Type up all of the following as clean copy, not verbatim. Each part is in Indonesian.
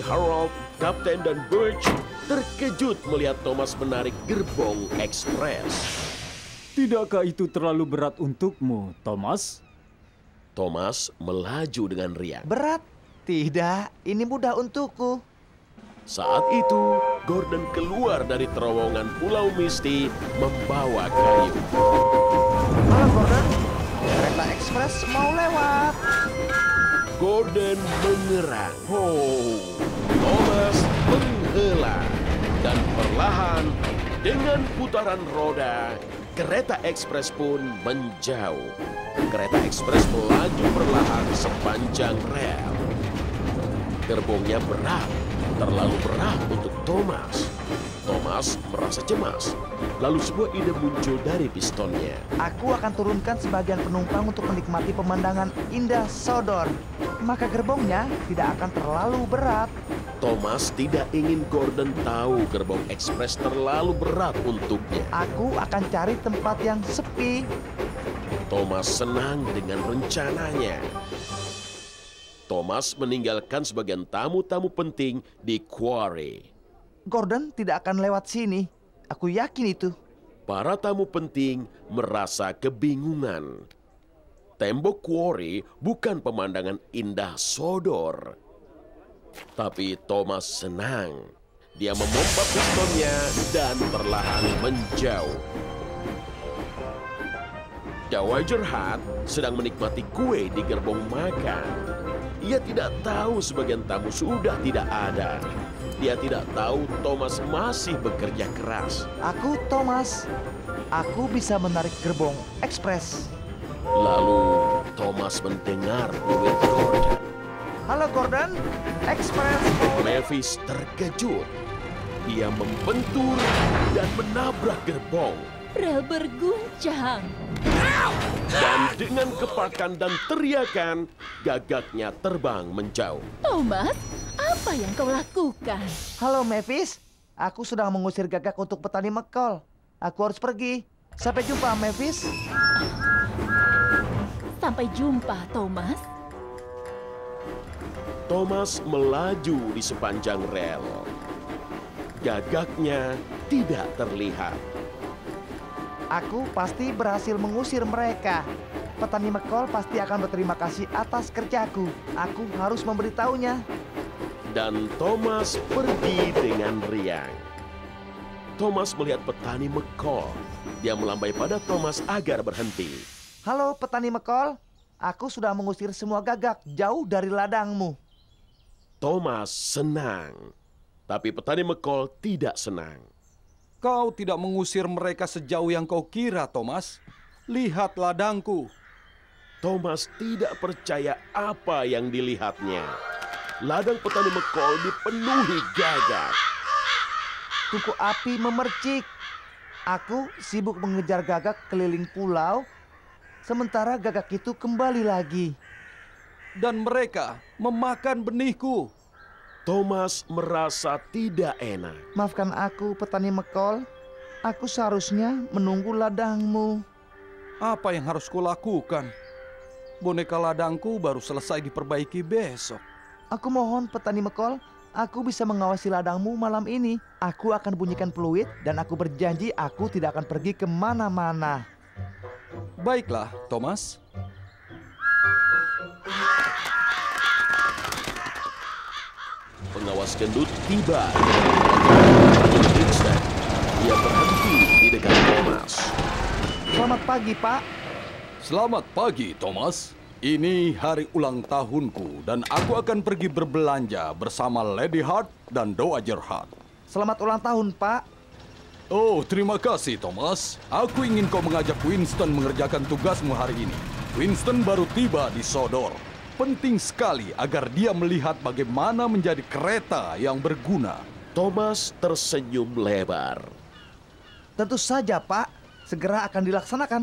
Harold, Kapten dan Birch terkejut melihat Thomas menarik gerbong ekspres. Tidakkah itu terlalu berat untukmu, Thomas? Thomas melaju dengan riang. Berat? Tidak, ini mudah untukku. Saat itu, Gordon keluar dari terowongan Pulau Misty membawa kayu. Halo Gordon, kereta ekspres mau lewat. Gordon mengerang. Thomas menghela. Dan perlahan, dengan putaran roda, kereta ekspres pun menjauh. Kereta ekspres melaju perlahan sepanjang rel. Gerbongnya berat, terlalu berat untuk Thomas. Thomas merasa cemas. Lalu sebuah ide muncul dari pistonnya. Aku akan turunkan sebagian penumpang untuk menikmati pemandangan indah Sodor. Maka gerbongnya tidak akan terlalu berat. Thomas tidak ingin Gordon tahu gerbong ekspres terlalu berat untuknya. Aku akan cari tempat yang sepi. Thomas senang dengan rencananya. Thomas meninggalkan sebagian tamu-tamu penting di quarry. Gordon tidak akan lewat sini. Aku yakin itu. Para tamu penting merasa kebingungan. Tembok quarry bukan pemandangan indah Sodor. Tapi Thomas senang. Dia memompa pistonnya dan perlahan menjauh. Dowager Hat sedang menikmati kue di gerbong makan. Ia tidak tahu sebagian tamu sudah tidak ada. Dia tidak tahu Thomas masih bekerja keras. Aku Thomas. Aku bisa menarik gerbong ekspres. Lalu Thomas mendengar peluit Gordon. Halo Gordon, ekspres. Mavis terkejut. Ia membentur dan menabrak gerbong. Rel berguncang. Dan dengan kepakan dan teriakan, gagaknya terbang menjauh. Thomas, apa yang kau lakukan? Halo Mavis, aku sedang mengusir gagak untuk petani mekol. Aku harus pergi. Sampai jumpa Mavis. Sampai jumpa, Thomas. Thomas melaju di sepanjang rel. Gagaknya tidak terlihat. Aku pasti berhasil mengusir mereka. Petani mekol pasti akan berterima kasih atas kerjaku. Aku harus memberitahunya. Dan Thomas pergi dengan riang. Thomas melihat petani mekol. Dia melambai pada Thomas agar berhenti. Halo petani mekol, aku sudah mengusir semua gagak jauh dari ladangmu. Thomas senang. Tapi petani mekol tidak senang. Kau tidak mengusir mereka sejauh yang kau kira, Thomas. Lihat ladangku. Thomas tidak percaya apa yang dilihatnya. Ladang petani mekol dipenuhi gagak. Tungku api memercik. Aku sibuk mengejar gagak keliling pulau, sementara gagak itu kembali lagi. Dan mereka memakan benihku. Thomas merasa tidak enak. Maafkan aku, petani mekol. Aku seharusnya menunggu ladangmu. Apa yang harus kulakukan? Boneka ladangku baru selesai diperbaiki besok. Aku mohon, petani mekol, aku bisa mengawasi ladangmu malam ini. Aku akan bunyikan peluit dan aku berjanji aku tidak akan pergi kemana-mana. Baiklah, Thomas. Pengawas gendut tiba. Dia berhenti di dekat Thomas. Selamat pagi, Pak. Selamat pagi, Thomas. Ini hari ulang tahunku dan aku akan pergi berbelanja bersama Lady Hart dan Dowager Hart. Selamat ulang tahun, Pak. Oh, terima kasih, Thomas. Aku ingin kau mengajak Winston mengerjakan tugasmu hari ini. Winston baru tiba di Sodor. Penting sekali agar dia melihat bagaimana menjadi kereta yang berguna. Thomas tersenyum lebar. Tentu saja, Pak. Segera akan dilaksanakan.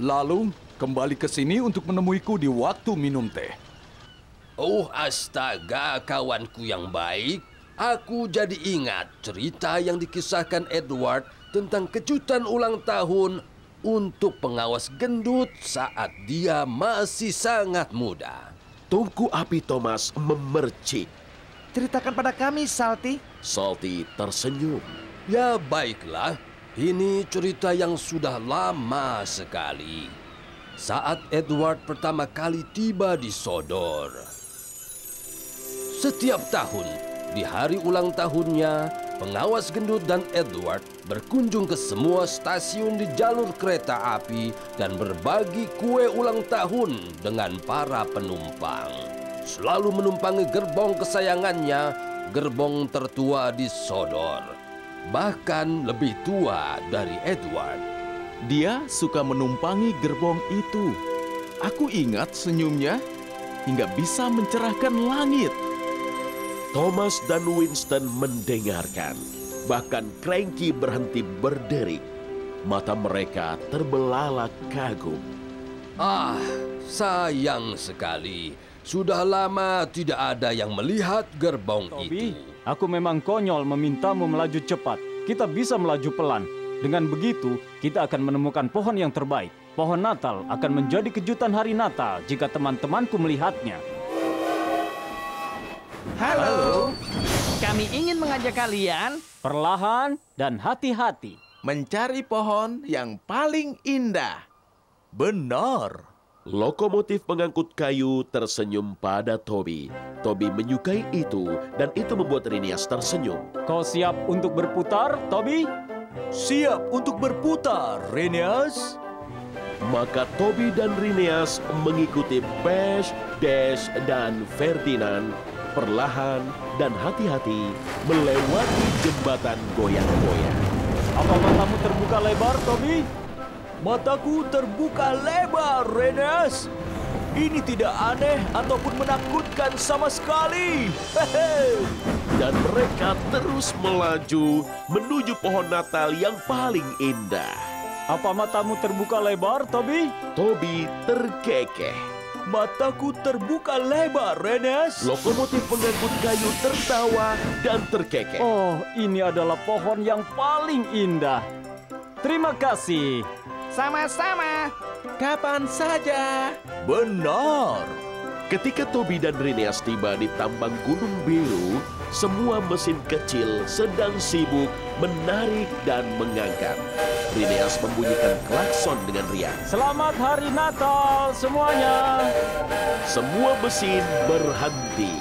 Lalu, kembali ke sini untuk menemuiku di waktu minum teh. Oh astaga, kawanku yang baik. Aku jadi ingat cerita yang dikisahkan Edward tentang kejutan ulang tahun untuk pengawas gendut saat dia masih sangat muda. Tungku api Thomas memercik. Ceritakan pada kami, Salty. Salty tersenyum. Ya baiklah, ini cerita yang sudah lama sekali. Saat Edward pertama kali tiba di Sodor. Setiap tahun, di hari ulang tahunnya, pengawas gendut dan Edward berkunjung ke semua stasiun di jalur kereta api dan berbagi kue ulang tahun dengan para penumpang. Selalu menumpangi gerbong kesayangannya, gerbong tertua di Sodor. Bahkan lebih tua dari Edward. Dia suka menumpangi gerbong itu. Aku ingat senyumnya hingga bisa mencerahkan langit. Thomas dan Winston mendengarkan. Bahkan Cranky berhenti berderik. Mata mereka terbelalak kagum. Ah, sayang sekali. Sudah lama tidak ada yang melihat gerbong Toby, itu. aku memang konyol memintamu melaju cepat. Kita bisa melaju pelan. Dengan begitu, kita akan menemukan pohon yang terbaik. Pohon Natal akan menjadi kejutan hari Natal jika teman-temanku melihatnya. Halo, kami ingin mengajak kalian Perlahan dan hati-hati. mencari pohon yang paling indah. Benar. Lokomotif pengangkut kayu tersenyum pada Toby. Toby menyukai itu dan itu membuat Rhinias tersenyum. Kau siap untuk berputar, Toby? Siap untuk berputar, Rhinias. Maka Toby dan Rhinias mengikuti Bash, Dash, dan Ferdinand perlahan dan hati-hati melewati jembatan goyang-goyang. Apa matamu terbuka lebar, Toby? Mataku terbuka lebar, Rhinias. Ini tidak aneh ataupun menakutkan sama sekali. Hehe. Dan mereka terus melaju menuju pohon Natal yang paling indah. Apa matamu terbuka lebar, Toby? Toby terkekeh. Mataku terbuka lebar, Rhinias. Lokomotif pengangkut kayu tertawa dan terkekeh. Oh, ini adalah pohon yang paling indah. Terima kasih. Sama-sama. Kapan saja. Benar. Ketika Toby dan Rhinias tiba di tambang Gunung Biru, semua mesin kecil sedang sibuk menarik dan mengangkat. Rhinias membunyikan klakson dengan riang. Selamat Hari Natal semuanya. Semua mesin berhenti.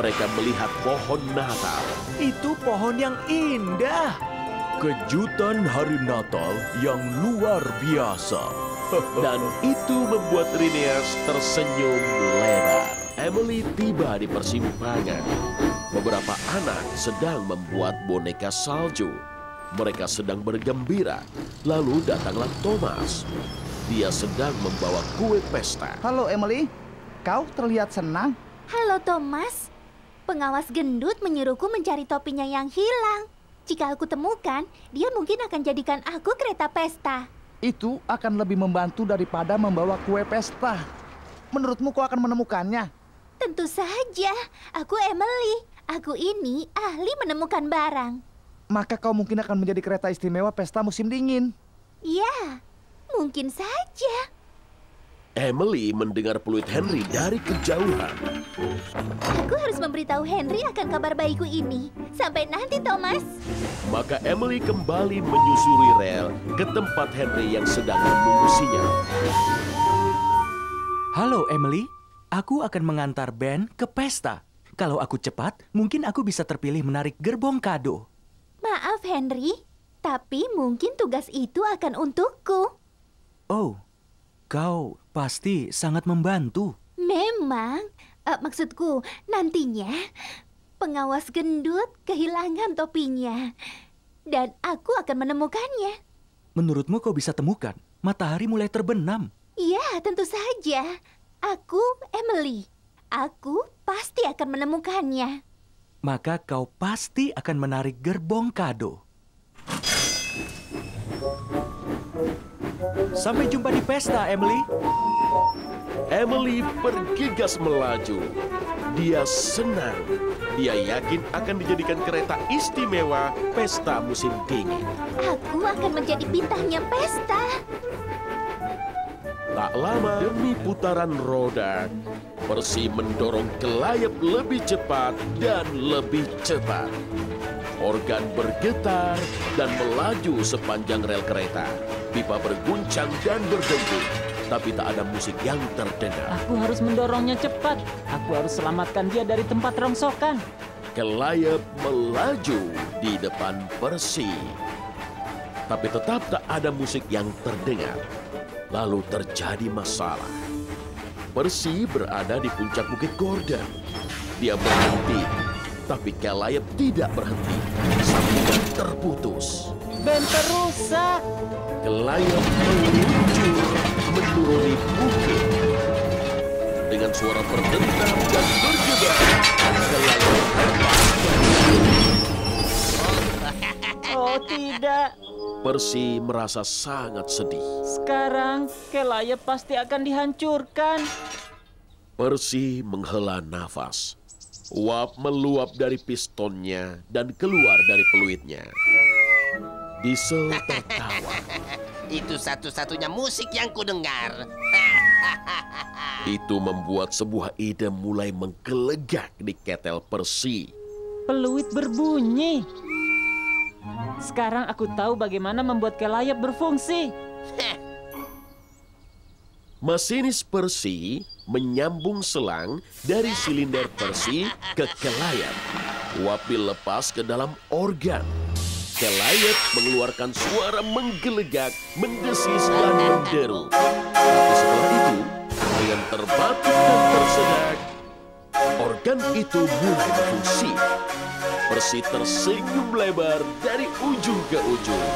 Mereka melihat pohon Natal. Itu pohon yang indah. Kejutan hari Natal yang luar biasa. Dan itu membuat Rhinias tersenyum lebar. Emily tiba di persimpangan. Beberapa anak sedang membuat boneka salju. Mereka sedang bergembira. Lalu datanglah Thomas. Dia sedang membawa kue pesta. Halo, Emily. Kau terlihat senang. Halo Thomas, pengawas gendut menyuruhku mencari topinya yang hilang. Jika aku temukan, dia mungkin akan jadikan aku kereta pesta. Itu akan lebih membantu daripada membawa kue pesta. Menurutmu kau akan menemukannya? Tentu saja, aku Emily. Aku ini ahli menemukan barang. Maka kau mungkin akan menjadi kereta istimewa pesta musim dingin. Ya, mungkin saja. Emily mendengar peluit Henry dari kejauhan. Aku harus memberitahu Henry akan kabar baikku ini. Sampai nanti, Thomas. Maka Emily kembali menyusuri rel ke tempat Henry yang sedang menunggu sinyal. Halo Emily, aku akan mengantar Ben ke pesta. Kalau aku cepat, mungkin aku bisa terpilih menarik gerbong kado. Maaf, Henry. Tapi mungkin tugas itu akan untukku. Oh, kau pasti sangat membantu. Memang, maksudku nantinya pengawas gendut kehilangan topinya. Dan aku akan menemukannya. Menurutmu kau bisa temukan? Matahari mulai terbenam. Iya, tentu saja. Aku Emily. Aku pasti akan menemukannya. Maka kau pasti akan menarik gerbong kado. Sampai jumpa di pesta, Emily. Emily bergegas melaju. Dia senang. Dia yakin akan dijadikan kereta istimewa pesta musim dingin. Aku akan menjadi bintangnya pesta. Tak lama demi putaran roda, Percy mendorong kelayap lebih cepat dan lebih cepat. Organ bergetar dan melaju sepanjang rel kereta. Pipa berguncang dan berdengung, tapi tak ada musik yang terdengar. Aku harus mendorongnya cepat. Aku harus selamatkan dia dari tempat rongsokan. Kelayap melaju di depan Percy. Tapi tetap tak ada musik yang terdengar. Lalu terjadi masalah. Percy berada di puncak Bukit Gordon. Dia berhenti, tapi kelayap tidak berhenti. Sambungan terputus. Ben terusak. Kelayap meluncur menuruni bukit. Dengan suara berdentam dan bergebar, kelayap Oh tidak. Percy merasa sangat sedih. Sekarang kelayap pasti akan dihancurkan. Percy menghela nafas. Uap meluap dari pistonnya dan keluar dari peluitnya. Diesel tertawa. Itu satu-satunya musik yang kudengar. Itu membuat sebuah ide mulai menggelegak di ketel Percy. Peluit berbunyi. Sekarang aku tahu bagaimana membuat kelayap berfungsi. Masinis Percy menyambung selang dari silinder Percy ke kelayap. Uap dilepas ke dalam organ. Kelayap mengeluarkan suara menggelegak, mendesis dan menderu. Tapi setelah itu, dengan terbatuk dan tersedak, organ itu mulai berfungsi. Percy tersenyum lebar dari ujung ke ujung.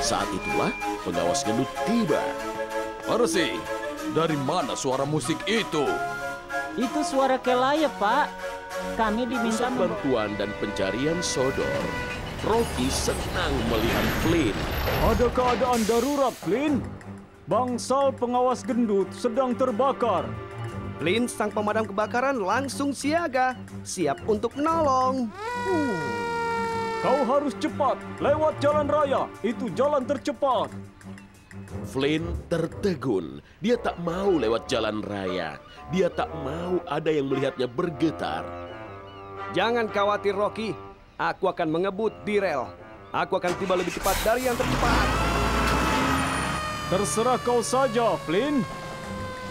Saat itulah pengawas gendut tiba. Percy, dari mana suara musik itu? Itu suara kelayap, Pak. Kami diminta Pusat bantuan dan pencarian Sodor. Rocky senang melihat Flynn. Ada keadaan darurat, Flynn. Bangsal pengawas gendut sedang terbakar. Flynn, sang pemadam kebakaran, langsung siaga, siap untuk menolong. Kau harus cepat, lewat jalan raya. Itu jalan tercepat. Flynn tertegun. Dia tak mau lewat jalan raya. Dia tak mau ada yang melihatnya bergetar. Jangan khawatir, Rocky. Aku akan mengebut di rel. Aku akan tiba lebih cepat dari yang tercepat. Terserah kau saja, Flynn.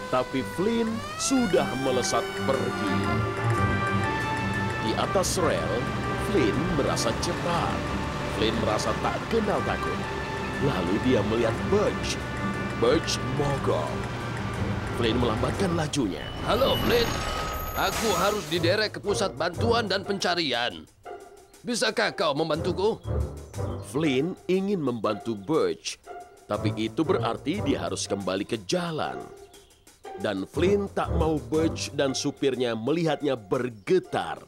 Tapi Flynn sudah melesat pergi. Di atas rel, Flynn merasa cepat. Flynn merasa tak kenal takut. Lalu dia melihat Birch. Birch mogok. Flynn melambatkan lajunya. Halo, Flynn. Aku harus diderek ke pusat bantuan dan pencarian. Bisakah kau membantuku? Flynn ingin membantu Birch, tapi itu berarti dia harus kembali ke jalan. Dan Flynn tak mau Birch dan supirnya melihatnya bergetar.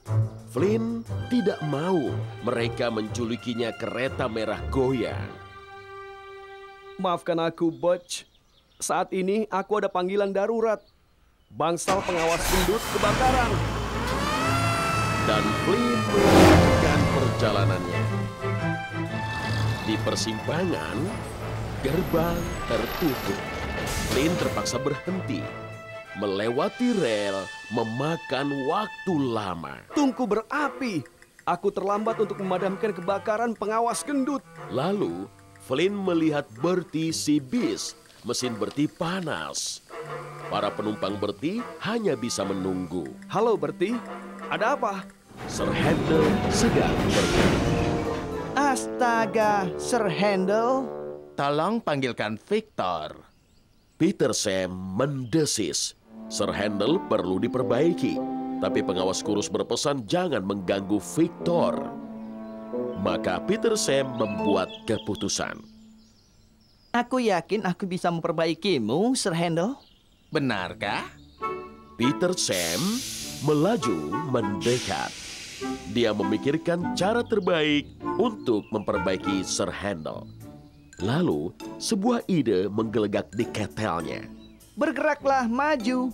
Flynn tidak mau mereka menculikinya kereta merah goyang. Maafkan aku, Butch. Saat ini aku ada panggilan darurat. Bangsal pengawas gendut kebakaran. Dan Flynn melanjutkan perjalanannya. Di persimpangan, gerbang tertutup. Flynn terpaksa berhenti. Melewati rel memakan waktu lama. Tungku berapi. Aku terlambat untuk memadamkan kebakaran pengawas gendut. Lalu, Flynn melihat Bertie si bis. Mesin Bertie panas. Para penumpang Bertie hanya bisa menunggu. Halo, Bertie. Ada apa? Sir Handel sedang bergerak. Astaga, Sir Handel. Tolong panggilkan Victor. Peter Sam mendesis. Sir Handel perlu diperbaiki. Tapi pengawas kurus berpesan jangan mengganggu Victor. Maka Peter Sam membuat keputusan. Aku yakin aku bisa memperbaikimu, Sir Handel. Benarkah? Peter Sam melaju mendekat. Dia memikirkan cara terbaik untuk memperbaiki Sir Handel. Lalu, sebuah ide menggelegak di ketelnya. Bergeraklah maju.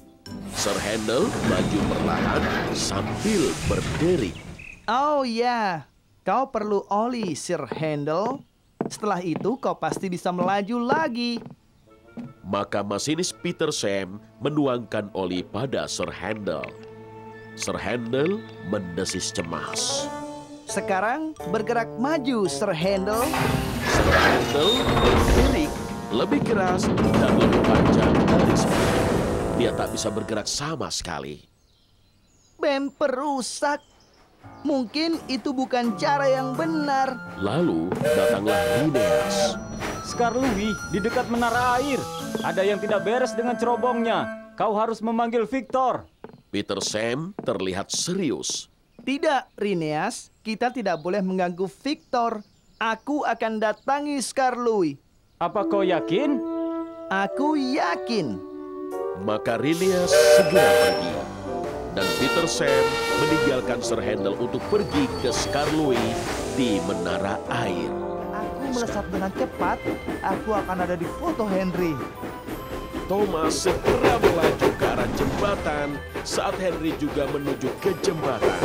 Sir Handel maju perlahan sambil berdiri. Oh ya, kau perlu oli, Sir Handel. Setelah itu kau pasti bisa melaju lagi. Maka masinis Peter Sam menuangkan oli pada Sir Handel. Sir Handel mendesis cemas. Sekarang bergerak maju, Sir Handel. Sir Handel bergerik lebih keras dan lebih panjang dari sebelumnya. Dia tak bisa bergerak sama sekali. Bemper rusak. Mungkin itu bukan cara yang benar. Lalu datanglah Rhineas. Skarloui di dekat menara air. Ada yang tidak beres dengan cerobongnya. Kau harus memanggil Victor. Peter Sam terlihat serius. Tidak, Rhineas. Kita tidak boleh mengganggu Victor. Aku akan datangi Skarloui. Apa kau yakin? Aku yakin. Maka Rhineas segera pergi. Dan Peter Sam meninggalkan Sir Handel untuk pergi ke Skarloui di menara air. Aku melesat dengan cepat, aku akan ada di foto Henry. Thomas segera melaju ke arah jembatan saat Henry juga menuju ke jembatan.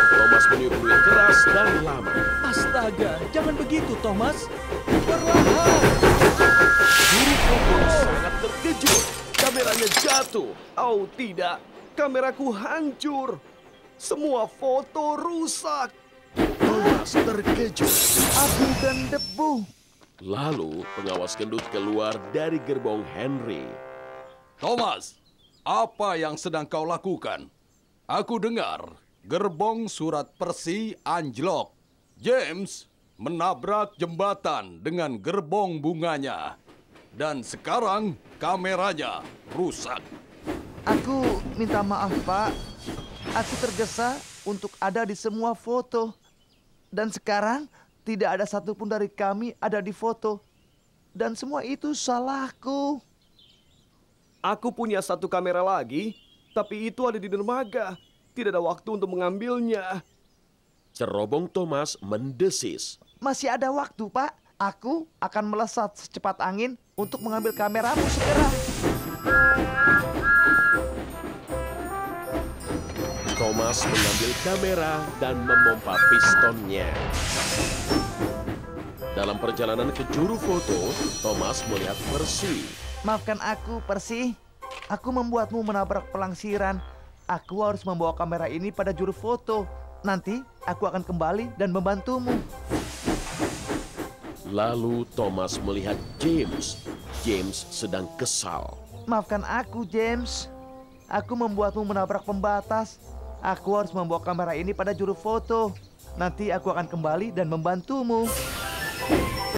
Thomas meniup-niup keras dan lama. Astaga, jangan begitu, Thomas. Perlahan. Juru foto sangat terkejut. Kameranya jatuh. Oh tidak, kameraku hancur. Semua foto rusak. Thomas terkejut. Abu dan debu. Lalu pengawas gendut keluar dari gerbong Henry. Thomas, apa yang sedang kau lakukan? Aku dengar gerbong surat Percy anjlok. James menabrak jembatan dengan gerbong bunganya. Dan sekarang kameranya rusak. Aku minta maaf, Pak. Aku tergesa untuk ada di semua foto. Dan sekarang tidak ada satupun dari kami ada di foto. Dan semua itu salahku. Aku punya satu kamera lagi, tapi itu ada di dermaga. Tidak ada waktu untuk mengambilnya. Cerobong Thomas mendesis. Masih ada waktu, Pak. Aku akan melesat secepat angin untuk mengambil kameramu segera. Thomas mengambil kamera dan memompa pistonnya. Dalam perjalanan ke juru foto, Thomas melihat Percy. Maafkan aku, Percy. Aku membuatmu menabrak pelangsiran. Aku harus membawa kamera ini pada juru foto. Nanti aku akan kembali dan membantumu. Lalu Thomas melihat James. James sedang kesal. Maafkan aku, James. Aku membuatmu menabrak pembatas. Aku harus membawa kamera ini pada juru foto. Nanti aku akan kembali dan membantumu.